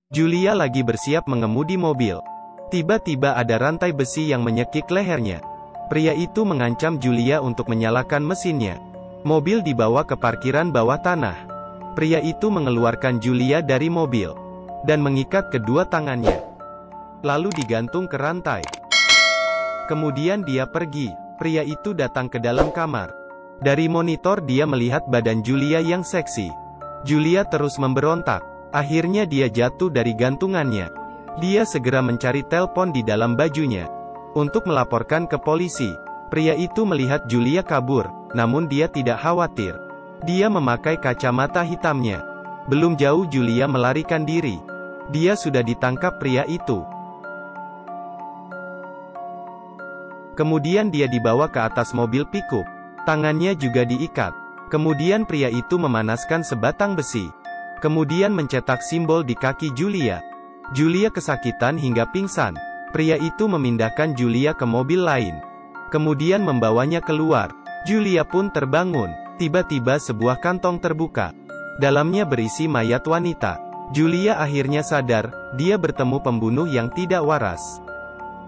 Julia lagi bersiap mengemudi mobil. Tiba-tiba ada rantai besi yang menyekik lehernya. Pria itu mengancam Julia untuk menyalakan mesinnya. Mobil dibawa ke parkiran bawah tanah. Pria itu mengeluarkan Julia dari mobil dan mengikat kedua tangannya, lalu digantung ke rantai. Kemudian dia pergi. Pria itu datang ke dalam kamar. Dari monitor dia melihat badan Julia yang seksi. Julia terus memberontak. Akhirnya dia jatuh dari gantungannya. Dia segera mencari telepon di dalam bajunya untuk melaporkan ke polisi. Pria itu melihat Julia kabur, namun dia tidak khawatir. Dia memakai kacamata hitamnya. Belum jauh Julia melarikan diri. Dia sudah ditangkap pria itu. Kemudian dia dibawa ke atas mobil pickup. Tangannya juga diikat. Kemudian pria itu memanaskan sebatang besi. Kemudian mencetak simbol di kaki Julia. Julia kesakitan hingga pingsan. Pria itu memindahkan Julia ke mobil lain. Kemudian membawanya keluar. Julia pun terbangun. Tiba-tiba sebuah kantong terbuka. Dalamnya berisi mayat wanita. Julia akhirnya sadar, dia bertemu pembunuh yang tidak waras.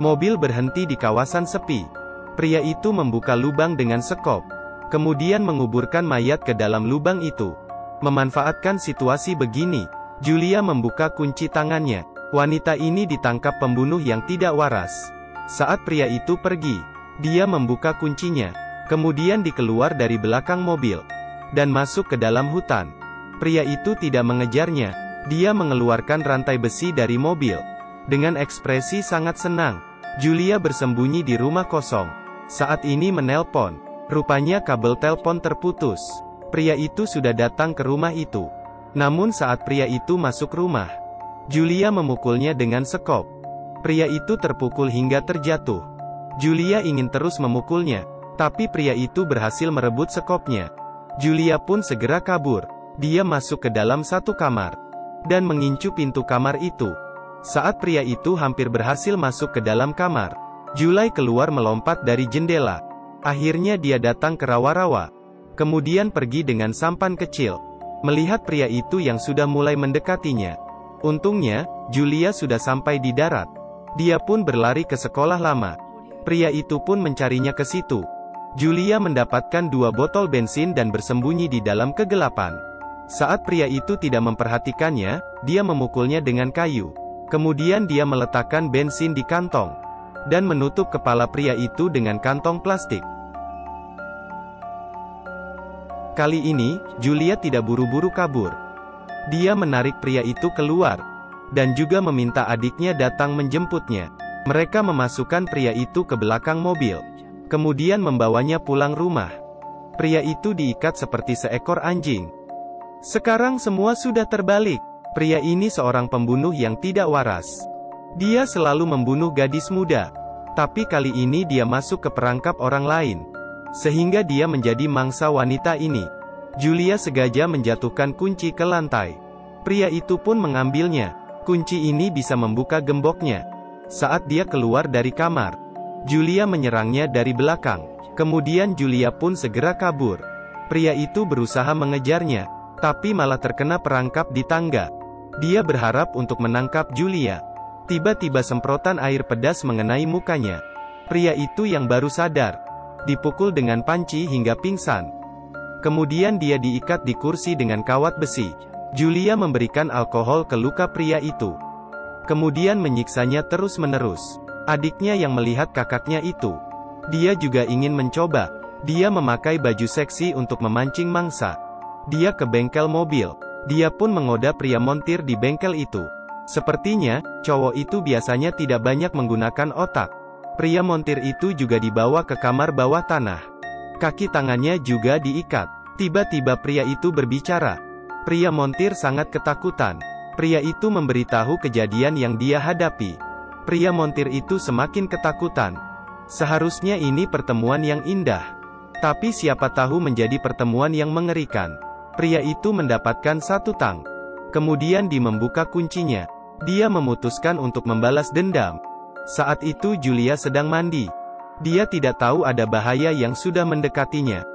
Mobil berhenti di kawasan sepi. Pria itu membuka lubang dengan sekop. Kemudian menguburkan mayat ke dalam lubang itu. Memanfaatkan situasi begini, Julia membuka kunci tangannya. Wanita ini ditangkap pembunuh yang tidak waras. Saat pria itu pergi, dia membuka kuncinya. Kemudian dikeluar dari belakang mobil dan masuk ke dalam hutan. Pria itu tidak mengejarnya. Dia mengeluarkan rantai besi dari mobil. Dengan ekspresi sangat senang, Julia bersembunyi di rumah kosong. Saat ini menelpon. Rupanya kabel telepon terputus. Pria itu sudah datang ke rumah itu. Namun saat pria itu masuk rumah, Julia memukulnya dengan sekop. Pria itu terpukul hingga terjatuh. Julia ingin terus memukulnya, tapi pria itu berhasil merebut sekopnya. Julia pun segera kabur. Dia masuk ke dalam satu kamar dan mengincu pintu kamar itu. Saat pria itu hampir berhasil masuk ke dalam kamar, Julia keluar melompat dari jendela. Akhirnya dia datang ke rawa-rawa. Kemudian pergi dengan sampan kecil. Melihat pria itu yang sudah mulai mendekatinya. Untungnya, Julia sudah sampai di darat. Dia pun berlari ke sekolah lama. Pria itu pun mencarinya ke situ. Julia mendapatkan 2 botol bensin dan bersembunyi di dalam kegelapan. Saat pria itu tidak memperhatikannya, dia memukulnya dengan kayu. Kemudian dia meletakkan bensin di kantong dan menutup kepala pria itu dengan kantong plastik. Kali ini, Julia tidak buru-buru kabur. Dia menarik pria itu keluar dan juga meminta adiknya datang menjemputnya. Mereka memasukkan pria itu ke belakang mobil, kemudian membawanya pulang rumah. Pria itu diikat seperti seekor anjing. Sekarang semua sudah terbalik. Pria ini seorang pembunuh yang tidak waras. Dia selalu membunuh gadis muda. Tapi kali ini dia masuk ke perangkap orang lain, sehingga dia menjadi mangsa wanita ini. Julia sengaja menjatuhkan kunci ke lantai. Pria itu pun mengambilnya. Kunci ini bisa membuka gemboknya. Saat dia keluar dari kamar, Julia menyerangnya dari belakang. Kemudian Julia pun segera kabur. Pria itu berusaha mengejarnya, tapi malah terkena perangkap di tangga. Dia berharap untuk menangkap Julia. Tiba-tiba semprotan air pedas mengenai mukanya. Pria itu yang baru sadar, dipukul dengan panci hingga pingsan. Kemudian dia diikat di kursi dengan kawat besi. Julia memberikan alkohol ke luka pria itu. Kemudian menyiksanya terus-menerus. Adiknya yang melihat kakaknya itu, dia juga ingin mencoba. Dia memakai baju seksi untuk memancing mangsa. Dia ke bengkel mobil. Dia pun menggoda pria montir di bengkel itu. Sepertinya, cowok itu biasanya tidak banyak menggunakan otak. Pria montir itu juga dibawa ke kamar bawah tanah. Kaki tangannya juga diikat. Tiba-tiba pria itu berbicara. Pria montir sangat ketakutan. Pria itu memberitahu kejadian yang dia hadapi. Pria montir itu semakin ketakutan. Seharusnya ini pertemuan yang indah, tapi siapa tahu menjadi pertemuan yang mengerikan. Pria itu mendapatkan satu tang. Kemudian dia membuka kuncinya. Dia memutuskan untuk membalas dendam. Saat itu Julia sedang mandi. Dia tidak tahu ada bahaya yang sudah mendekatinya.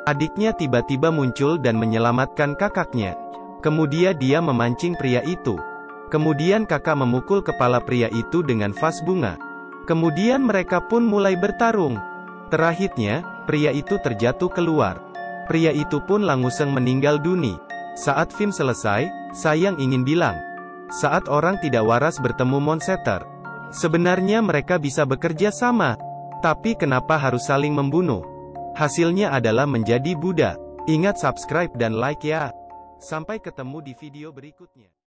Adiknya tiba-tiba muncul dan menyelamatkan kakaknya. Kemudian dia memancing pria itu. Kemudian kakak memukul kepala pria itu dengan vas bunga. Kemudian mereka pun mulai bertarung. Terakhirnya, pria itu terjatuh keluar. Pria itu pun langsung meninggal dunia. Saat film selesai, saya ingin bilang, saat orang tidak waras bertemu monster, sebenarnya mereka bisa bekerja sama. Tapi kenapa harus saling membunuh? Hasilnya adalah menjadi Buddha. Ingat subscribe dan like ya. Sampai ketemu di video berikutnya.